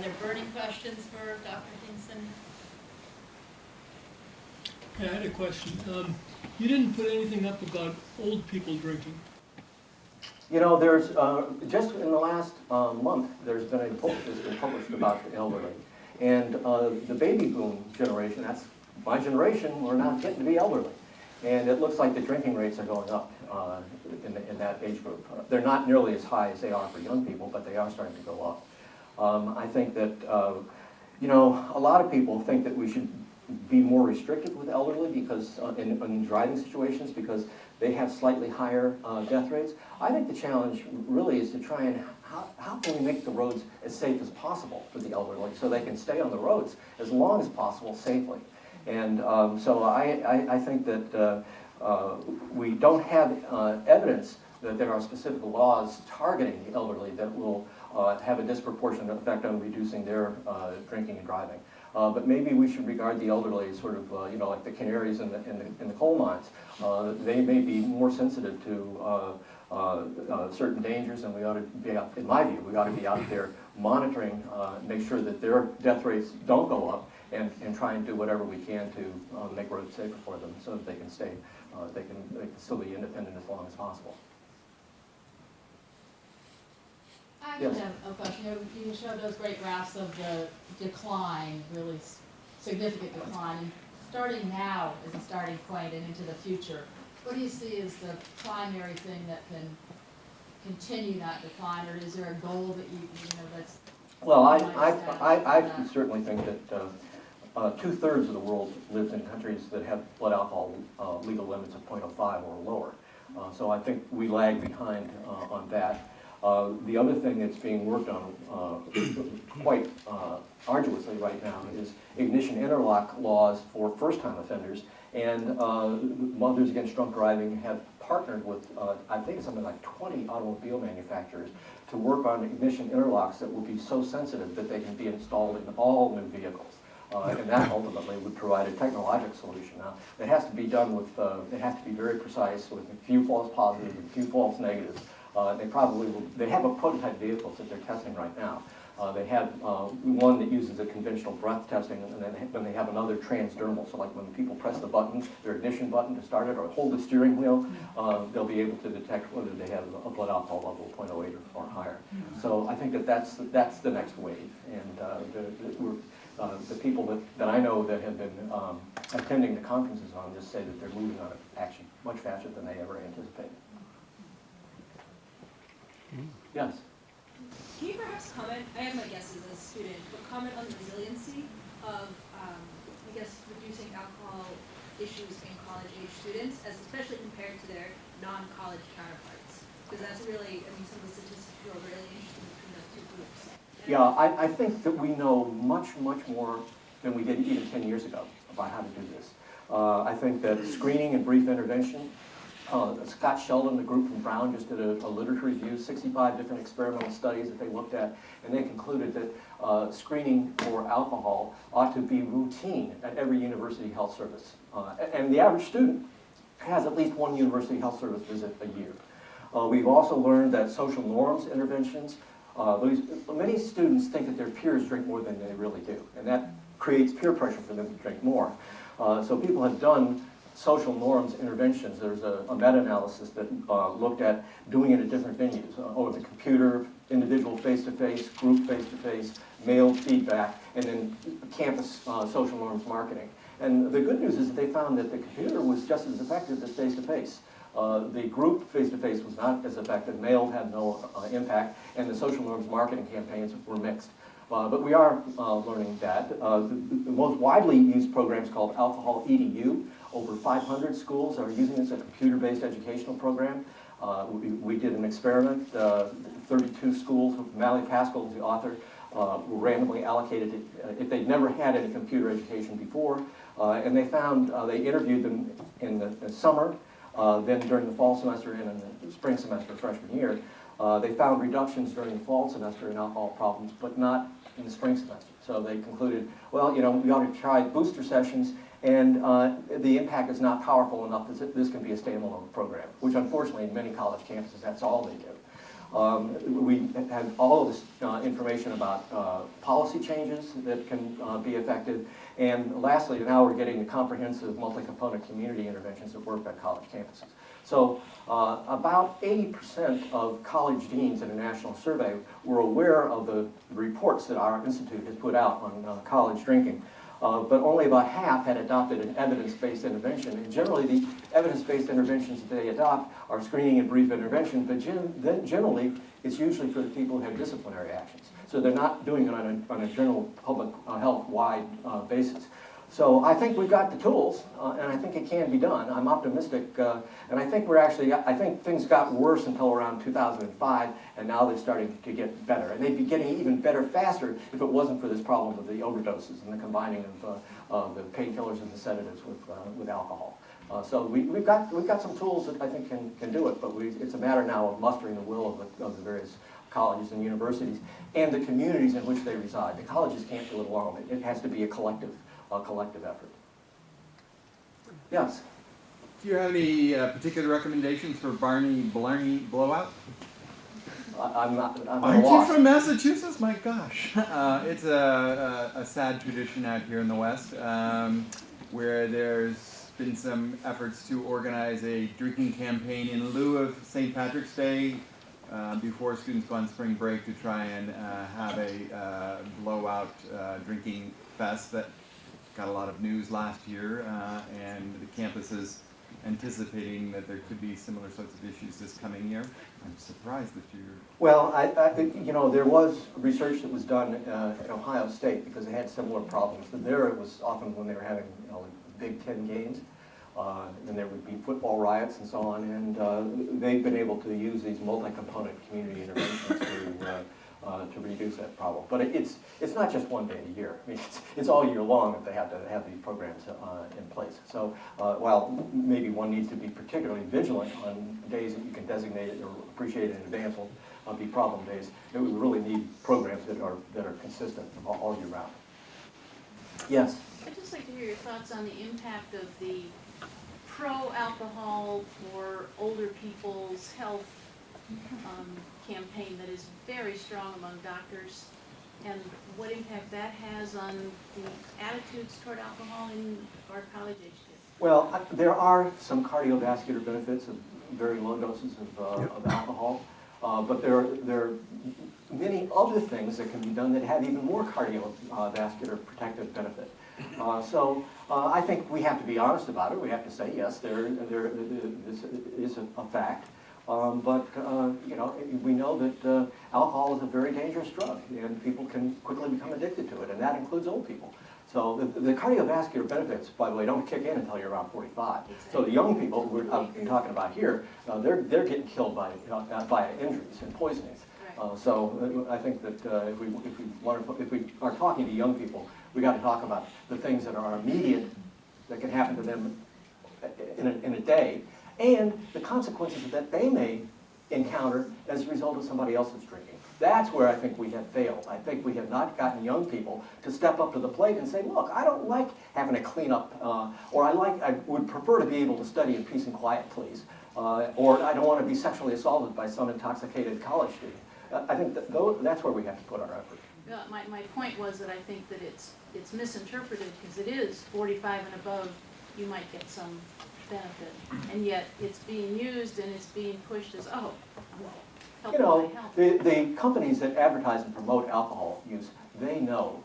Are there burning questions for Dr. Hingson? Yeah, I had a question. You didn't put anything up about old people drinking. You know, there's, just in the last month, there's been a book that's been published about the elderly. And the baby boom generation, that's my generation, we're now getting to be elderly. And it looks like the drinking rates are going up in that age group. They're not nearly as high as they are for young people, but they are starting to go up. I think that, you know, a lot of people think that we should be more restrictive with elderly because in driving situations because they have slightly higher death rates. I think the challenge really is to try and how can we make the roads as safe as possible for the elderly so they can stay on the roads as long as possible safely. And so I think that we don't have evidence that there are specific laws targeting the elderly that will have a disproportionate effect on reducing their drinking and driving. But maybe we should regard the elderly as sort of, you know, like the canaries in the coal mines. They may be more sensitive to certain dangers, and we ought to be, in my view, we ought to be out there monitoring, make sure that their death rates don't go up, and try and do whatever we can to make roads safer for them, so that they can stay, they can still be independent as long as possible. I actually have a question. You showed those great graphs of the decline, really significant decline. And starting now as a starting point and into the future, what do you see as the primary thing that can continue that decline, or is there a goal that you know that's? Well, I certainly think that 2/3 of the world lives in countries that have blood alcohol legal limits of 0.05 or lower. So I think we lag behind on that. The other thing that's being worked on quite arduously right now is ignition interlock laws for first-time offenders. And Mothers Against Drunk Driving have partnered with, I think, something like 20 automobile manufacturers to work on ignition interlocks that will be so sensitive that they can be installed in all new vehicles. And that ultimately would provide a technological solution. Now, it has to be done with, it has to be very precise with a few false positives and a few false negatives. They probably will, they have a prototype vehicles that they're testing right now. They have one that uses a conventional breath testing, and then they have another transdermal. So like when people press the button, their ignition button to start it, or hold the steering wheel, they'll be able to detect whether they have a blood alcohol level of 0.08 or higher. So I think that that's the next wave. And the people that I know that have been attending the conferences on this say that they're moving on it actually much faster than they ever anticipated. Yes? Can you perhaps comment, I have my guess as a student, but comment on the resiliency of, I guess, reducing alcohol issues in college-age students, especially compared to their non-college counterparts? Because that's really, I mean, some of the statistics feel really interesting between those two groups. Yeah, I think that we know much, much more than we did even 10 years ago about how to do this. I think that screening and brief intervention, Scott Sheldon, the group from Brown, just did a literature review, 65 different experimental studies that they looked at, and they concluded that screening for alcohol ought to be routine at every university health service. And the average student has at least one university health service visit a year. We've also learned that social norms interventions, many students think that their peers drink more than they really do, and that creates peer pressure for them to drink more. So people have done social norms interventions. There's a meta-analysis that looked at doing it at different venues, over the computer, individual face-to-face, group face-to-face, mailed feedback, and then campus social norms marketing. And the good news is that they found that the computer was just as effective as face-to-face. The group face-to-face was not as effective, mailed had no impact, and the social norms marketing campaigns were mixed. But we are learning that. The most widely used program is called Alcohol EDU. Over 500 schools are using this as a computer-based educational program. We did an experiment. 32 schools, Mally Pascal is the author, were randomly allocated if they'd never had any computer education before. And they found, they interviewed them in the summer, then during the fall semester and in the spring semester freshman year. They found reductions during the fall semester in alcohol problems, but not in the spring semester. So they concluded, well, you know, we ought to try booster sessions, and the impact is not powerful enough that this can be a standalone program, which unfortunately in many college campuses, that's all they do. We had all of this information about policy changes that can be effective. And lastly, now we're getting the comprehensive multi-component community interventions that work at college campuses. So about 80% of college deans in a national survey were aware of the reports that our institute has put out on college drinking. But only about half had adopted an evidence-based intervention. And generally, the evidence-based interventions that they adopt are screening and brief intervention, but then generally, it's usually for the people who have disciplinary actions. So they're not doing it on a general public health-wide basis. So I think we've got the tools, and I think it can be done. I'm optimistic, and I think I think things got worse until around 2005, and now they're starting to get better. And they'd be getting even better faster if it wasn't for this problem of the overdoses and the combining of the painkillers and the sedatives with alcohol. So we've got some tools that I think can do it, but it's a matter now of mustering the will of the various colleges and universities and the communities in which they reside. The colleges can't do it alone. It has to be a collective effort. Yes? Do you have any particular recommendations for Barney Blarney Blowout? I'm Aren't lost. you from Massachusetts? My gosh. It's a sad tradition out here in the West where there's been some efforts to organize a drinking campaign in lieu of St. Patrick's Day before students go on spring break to try and have a blowout drinking fest that got a lot of news last year, and the campus is anticipating that there could be similar sorts of issues this coming year. I'm surprised that you're... Well, there was research that was done at Ohio State because they had similar problems. And there it was often when they were having Big Ten games, and there would be football riots and so on, and they've been able to use these multi-component community interventions to reduce that problem. But it's not just one day a year. I mean, it's all year long that they have to have these programs in place. So while maybe one needs to be particularly vigilant on days that you can designate it or appreciate it in advance will be problem days, we really need programs that are consistent all year round. Yes? I'd just like to hear your thoughts on the impact of the pro-alcohol for older people's health campaign that is very strong among doctors, and what impact that has on the attitudes toward alcohol in our college-age kids. Well, there are some cardiovascular benefits of very low doses of alcohol, but there are many other things that can be done that have even more cardiovascular protective benefit. So I think we have to be honest about it. We have to say, yes, there is a fact. But we know that alcohol is a very dangerous drug, and people can quickly become addicted to it, and that includes old people. So the cardiovascular benefits, by the way, don't kick in until you're around 45. So the young people who we're talking about here, they're getting killed by injuries and poisonings. So I think that if we are talking to young people, we got to talk about the things that are immediate that can happen to them in a day, and the consequences that they may encounter as a result of somebody else's drinking. That's where I think we have failed. I think we have not gotten young people to step up to the plate and say, look, I don't like having to clean up, or I would prefer to be able to study in peace and quiet, please. Or I don't want to be sexually assaulted by some intoxicated college student. I think that's where we have to put our effort. My point was that I think that it's misinterpreted because it is 45 and above, you might get some benefit, and yet it's being used and it's being pushed as, oh, help my health. The companies that advertise and promote alcohol use, they know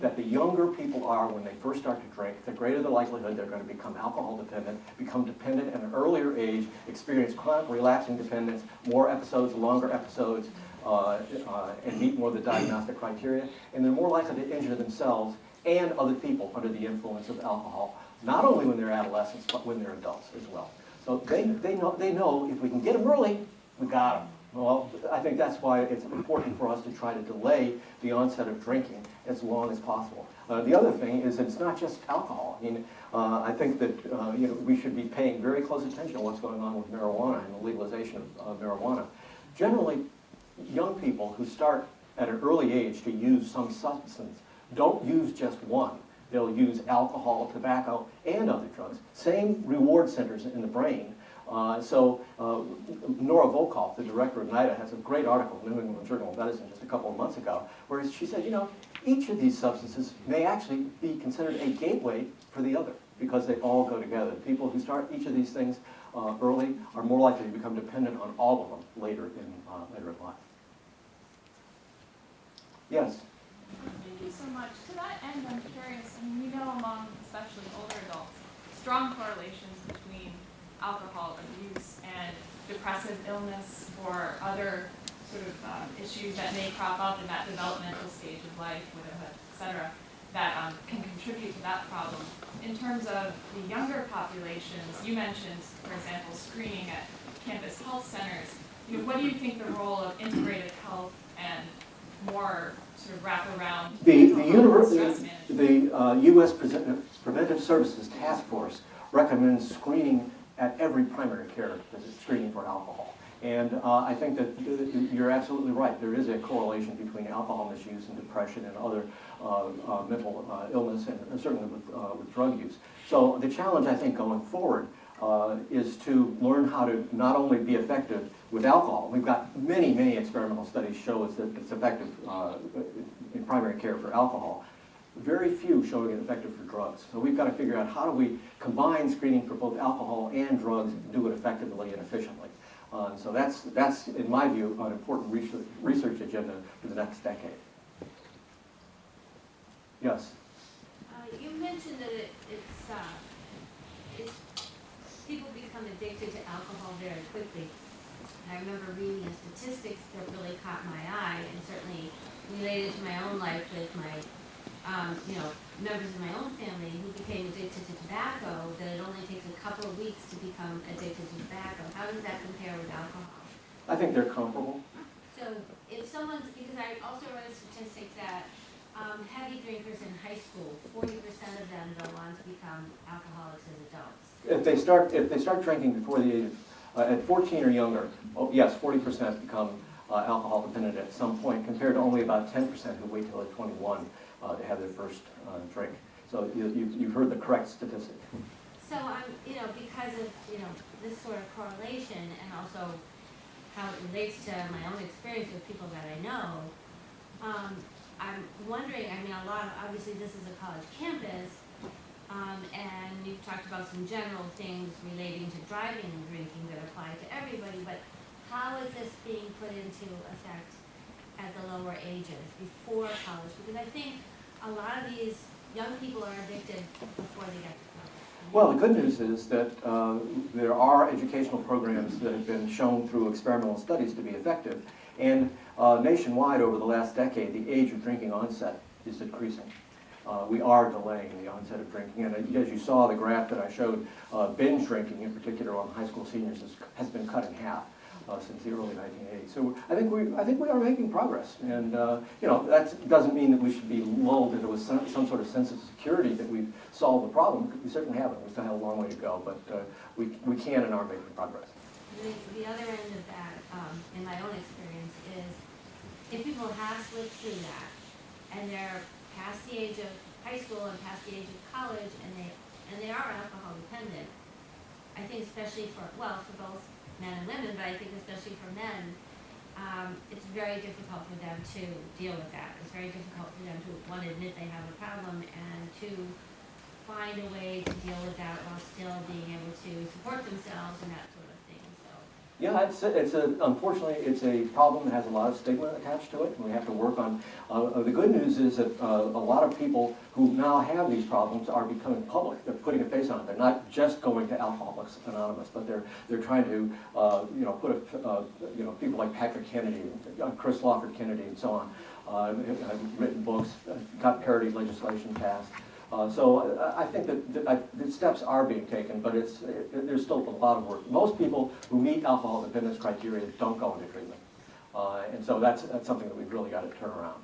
that the younger people are when they first start to drink, the greater the likelihood they're going to become alcohol dependent, become dependent at an earlier age, experience chronic relapsing dependence, more episodes, longer episodes, and meet more of the diagnostic criteria, and they're more likely to injure themselves and other people under the influence of alcohol, not only when they're adolescents, but when they're adults as well. So they know if we can get them early, we got them. Well, I think that's why it's important for us to try to delay the onset of drinking as long as possible. The other thing is that it's not just alcohol. I mean, I think that we should be paying very close attention to what's going on with marijuana and the legalization of marijuana. Generally, young people who start at an early age to use some substance don't use just one. They'll use alcohol, tobacco, and other drugs. Same reward centers in the brain Nora Volkoff, the director of NIAAA, has a great article in the New England Journal of Medicine just a couple of months ago, where she said, you know, each of these substances may actually be considered a gateway for the other, because they all go together. People who start each of these things early are more likely to become dependent on all of them later in life. Yes? Thank you so much. To that end, I'm curious, I mean, we know among especially older adults, strong correlations between alcohol abuse and depressive illness or other sort of issues that may crop up in that developmental stage of life, widowhood, et cetera, that can contribute to that problem. In terms of the younger populations, you mentioned, for example, screening at campus health centers. You know, what do you think the role of integrated health and more sort of wraparound the U.S. Preventive Services Task Force recommends screening at every primary care visit, screening for alcohol. And I think that you're absolutely right. There is a correlation between alcohol misuse and depression and other mental illness, and certainly with drug use. So the challenge, I think, going forward is to learn how to not only be effective with alcohol. We've got many, many experimental studies show us that it's effective in primary care for alcohol. Very few showing it effective for drugs. So we've got to figure out how do we combine screening for both alcohol and drugs and do it effectively and efficiently. So that's, in my view, an important research agenda for the next decade. Yes? You mentioned that people become addicted to alcohol very quickly. I remember reading statistics that really caught my eye and certainly related to my own life with my members of my own family who became addicted to tobacco, that it only takes a couple of weeks to become addicted to tobacco. How does that compare with alcohol? I think they're comparable. So if someone's, because I also read a statistic that heavy drinkers in high school, 40% of them go on to become alcoholics as adults. If they start drinking before the age of, at 14 or younger, oh, yes, 40% become alcohol dependent at some point, compared to only about 10% who wait till they're 21 to have their first drink. So you've heard the correct statistic. So because of this sort of correlation and also how it relates to my own experience with people that I know, I'm wondering. I mean, obviously this is a college campus, and you've talked about some general things relating to driving and drinking that apply to everybody. But how is this being put into effect at the lower ages before college? Because I think a lot of these young people are addicted before they get to college. Well, the good news is that there are educational programs that have been shown through experimental studies to be effective. And nationwide over the last decade, the age of drinking onset is decreasing. We are delaying the onset of drinking. And as you saw, the graph that I showed, binge drinking in particular on high school seniors has been cut in half since the early 1980s. So I think we are making progress. And that doesn't mean that we should be lulled into some sort of sense of security that we've solved the problem. We certainly haven't. We still have a long way to go, but we can and are making progress. The other end of that, in my own experience, is if people have slipped through that and they're past the age of high school and past the age of college and they are alcohol dependent, I think especially for both men and women, but I think especially for men, it's very difficult for them to deal with that. It's very difficult for them to, one, admit they have a problem, and two, find a way to deal with that while still being able to support themselves and that sort of thing. So. Yeah, unfortunately, it's a problem that has a lot of stigma attached to it, and we have to work on. The good news is that a lot of people who now have these problems are becoming public. They're putting a face on it. They're not just going to Alcoholics Anonymous, but they're trying to put people like Patrick Kennedy, Chris Lawford Kennedy, and so on. Have written books, got parity legislation passed. So I think that the steps are being taken, but there's still a lot of work. Most people who meet alcohol dependence criteria don't go into treatment. And so that's something that we've really got to turn around.